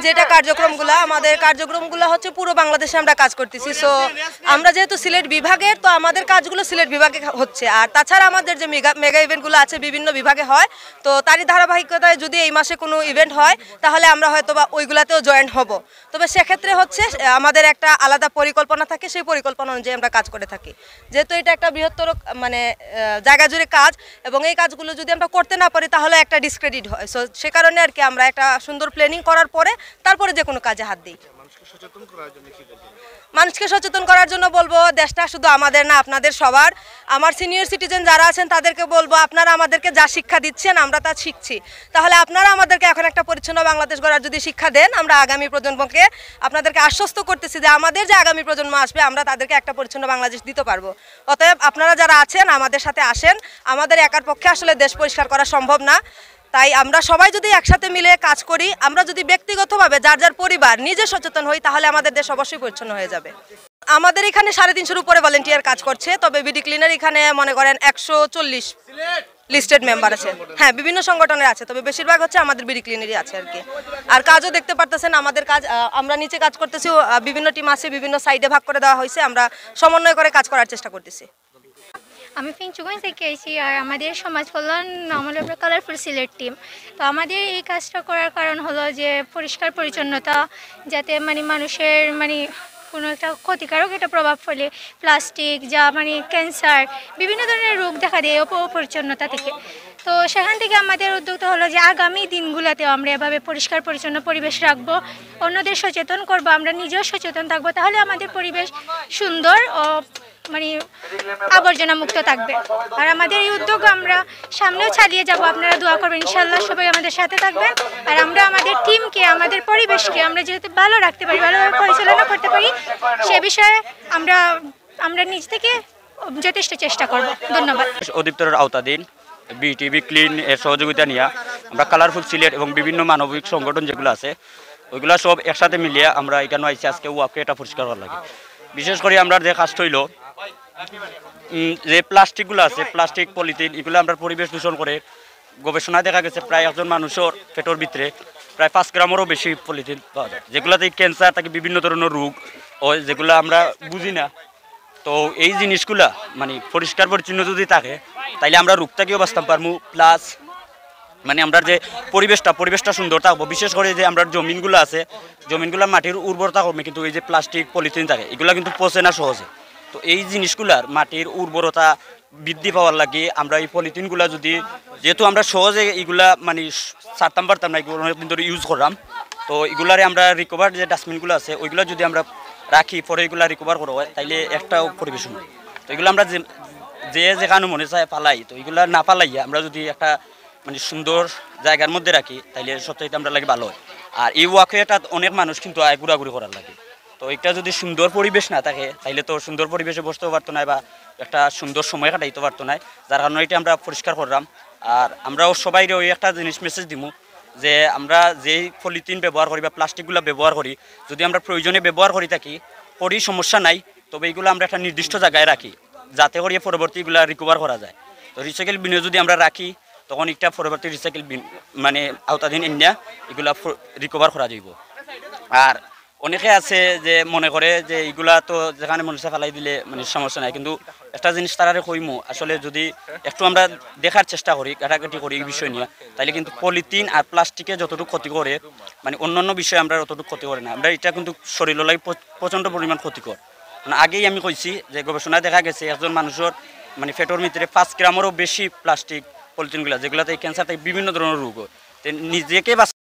যেটা কার্যক্রমগুলো আমাদের কার্যক্রমগুলো হচ্ছে পুরো বাংলাদেশে আমরা কাজ করতেছি। সো আমরা যেহেতু সিলেট বিভাগের, তো আমাদের কাজগুলো সিলেট বিভাগে হচ্ছে। আর তাছাড়া আমাদের যে মেগা ইভেন্টগুলো আছে বিভিন্ন বিভাগে হয়, তো তারই ধারাবাহিকতায় যদি এই মাসে কোনো ইভেন্ট হয় তাহলে আমরা হয়তো বা ওইগুলাতেও জয়েন হব। তবে সেক্ষেত্রে হচ্ছে আমাদের একটা আলাদা পরিকল্পনা থাকে, সেই পরিকল্পনা অনুযায়ী আমরা কাজ করে থাকি। যেহেতু এটা একটা বৃহত্তর মানে জায়গা জুড়ে কাজ, এবং এই কাজগুলো যদি আমরা করতে না পারি তাহলে একটা ডিসক্রেডিট হয়। সো সে কারণে আর কি আমরা একটা সুন্দর প্ল্যানিং করার পরে তারপরে যে কোনো কাজে হাত দিই। মানুষকে সচেতন করার জন্য বলবো, দেশটা শুধু আমাদের না, আপনাদের সবার। আমার সিনিয়র সিটিজেন যারা আছেন তাদেরকে বলবো, আপনারা আমাদেরকে যা শিক্ষা দিচ্ছেন আমরা তা শিখছি, তাহলে আপনারা আমাদেরকে এখন একটা পরিচ্ছন্ন বাংলাদেশ গড়ার যদি শিক্ষা দেন, আমরা আগামী প্রজন্মকে আপনাদেরকে আশ্বস্ত করতেছি যে আমাদের যে আগামী প্রজন্ম আসবে আমরা তাদেরকে একটা পরিচ্ছন্ন বাংলাদেশ দিতে পারবো। অতএব আপনারা যারা আছেন আমাদের সাথে আসেন। আমাদের একার পক্ষে আসলে দেশ পরিষ্কার করা সম্ভব না, তাই আমরা সবাই যদি একসাথে মিলে কাজ করি, আমরা যদি ব্যক্তিগতভাবে যার যার পরিবার নিজে সচেতন হই, তাহলে আমাদের দেশ অবশ্যই পরিচ্ছন্ন হয়ে যাবে। আমাদের এখানে 350-এর উপরে ভলেন্টিয়ার কাজ করছে। তবে বিডি ক্লিনার এখানে মনে করেন 140 লিস্টেড মেম্বার আছে। হ্যাঁ, বিভিন্ন সংগঠনের আছে, তবে বেশিরভাগ হচ্ছে আমাদের বিডি ক্লিনারই আছে আর কি। আর কাজও দেখতে পারতেছেন আমাদের কাজ, আমরা নিচে কাজ করতেছি, বিভিন্ন টিম আছে, বিভিন্ন সাইডে ভাগ করে দেওয়া হয়েছে, আমরা সমন্বয় করে কাজ করার চেষ্টা করতেছি। আমি ফিংচুগঞ্জ থেকে এসেছি, আর আমাদের সমাজ কল্যাণ আমাদের কালারফুল সিলেট টিম। তো আমাদের এই কাজটা করার কারণ হলো যে পরিষ্কার পরিচ্ছন্নতা, যাতে মানে মানুষের মানে কোনো একটা ক্ষতিকারক একটা প্রভাব ফেলে, প্লাস্টিক যা মানে ক্যান্সার বিভিন্ন ধরনের রোগ দেখা দেয় অপরিচ্ছন্নতা থেকে। তো সেখান থেকে আমাদের উদ্যোগটা হলো যে আগামী দিনগুলোতেও আমরা এভাবে পরিষ্কার পরিচ্ছন্ন পরিবেশ রাখবো, অন্যদের সচেতন করব, আমরা নিজেও সচেতন থাকবো, তাহলে আমাদের পরিবেশ সুন্দর ও মানে আবর্জনা মুক্ত থাকবে। আর আমাদের এই উদ্যোগ আমরা সামনেও চালিয়ে যাব, আপনারা দোয়া করবেন, ইনশাআল্লাহ সবাই আমাদের সাথে থাকবেন। আর আমরা আমাদের টিমকে, আমাদের পরিবেশকে আমরা যেহেতু ভালো রাখতে পারি, ভালোভাবে পরিচালনা করতে পারি, সে বিষয়ে আমরা নিজ থেকে যথেষ্ট চেষ্টা করব। ধন্যবাদ। অধিদপ্তরের আওতাধীন বিটিভি ক্লিন এর সহযোগিতা নিয়ে আমরা কালারফুল সিলেট এবং বিভিন্ন মানবিক সংগঠন যেগুলো আছে ওইগুলো সব একসাথে মিলিয়ে আমরা এখানে আইসি আজকে ওয়াকে এটা পরিষ্কার করা লাগে। বিশেষ করে আমরা যে কাজটা হইল যে প্লাস্টিকগুলো আছে, প্লাস্টিক পলিথিন, এগুলো আমরা পরিবেশ দূষণ করে। গবেষণায় দেখা গেছে প্রায় একজন মানুষের পেটের ভিতরে প্রায় 5 গ্রামেরও বেশি পলিথিন পাওয়া যায়, যেগুলোতে ক্যান্সার থাকে, বিভিন্ন ধরনের রোগ ও যেগুলো আমরা বুঝি না। তো এই জিনিসগুলা মানে পরিষ্কার পরিচ্ছন্ন যদি থাকে তাইলে আমরা রোগ থেকেও বাঁচতে পারবো, প্লাস মানে আমরা যে পরিবেশটা সুন্দর থাকবো। বিশেষ করে যে আমরা জমিনগুলো আছে, জমিনগুলো মাটির উর্বরতা কমে, কিন্তু এই যে প্লাস্টিক পলিথিন থাকে এগুলো কিন্তু পচে না সহজে। তো এই জিনিসগুলার মাটির উর্বরতা বৃদ্ধি পাওয়ার লাগে আমরা এই পলিথিনগুলা যদি, যেহেতু আমরা সহজে এগুলা মানে ছাড়তাম পারতাম না, এগুলো অনেকদিন ধরে ইউজ করলাম, তো এগুলারে আমরা রিকভার যে ডাস্টবিনগুলো আছে ওইগুলো যদি আমরা রাখি, পরে এগুলা রিকভার করা হয়, তাইলে একটাও পরিবেশ নয়। তো এগুলো আমরা যেখানে মনে চায় পালাই, তো এগুলা না পালাইয়া আমরা যদি একটা মানে সুন্দর জায়গার মধ্যে রাখি তাইলে সবচাইতে আমরা লাগে ভালো হয়। আর এই ওয়াকওয়েটা অনেক মানুষ কিন্তু আয় ঘোরাঘুরি করার লাগে। তো এটা যদি সুন্দর পরিবেশ না থাকে তাইলে তো সুন্দর পরিবেশে বসতেও পারতো না বা একটা সুন্দর সময় কাটাইতে পারতো না, যার কারণে এটা আমরা পরিষ্কার করলাম। আর আমরাও সবাই ওই একটা জিনিস মেসেজ দিব যে আমরা যেই পলিথিন ব্যবহার করি বা প্লাস্টিকগুলো ব্যবহার করি, যদি আমরা প্রয়োজনে ব্যবহার করি থাকি করি সমস্যা নাই, তবে এইগুলো আমরা একটা নির্দিষ্ট জায়গায় রাখি যাতে করিয়ে পরবর্তী এগুলো রিকভার করা যায়। তো রিসাইকেল বিনে যদি আমরা রাখি তখন একটা পরবর্তী রিসাইকেল বিন মানে আওতাধীন ইন্ডিয়া এগুলা রিকভার করা যাইব। আর অনেকে আছে যে মনে করে যে এইগুলা তো যেখানে মানুষে ফেলাই দিলে মানে সমস্যা নাই, কিন্তু একটা জিনিস তারারে কইমু, আসলে যদি একটু আমরা দেখার চেষ্টা করি, ঘাটাঘাটি করি এই বিষয় নিয়ে, তাইলে কিন্তু পলিথিন আর প্লাস্টিকে যতটুকু ক্ষতি করে মানে অন্যান্য বিষয়ে আমরা অতটুকু ক্ষতি করে না, আমরা এটা কিন্তু শরীরের লাগে প্রচণ্ড পরিমাণ ক্ষতিকর। মানে আগেই আমি কইছি যে গবেষণায় দেখা গেছে একজন মানুষের মানে পেটের ভিতরে 5 গ্রামেরও বেশি প্লাস্টিক পলিথিনগুলো, যেগুলোতে ক্যান্সার থেকে বিভিন্ন ধরনের রোগ হয়। নিজেকে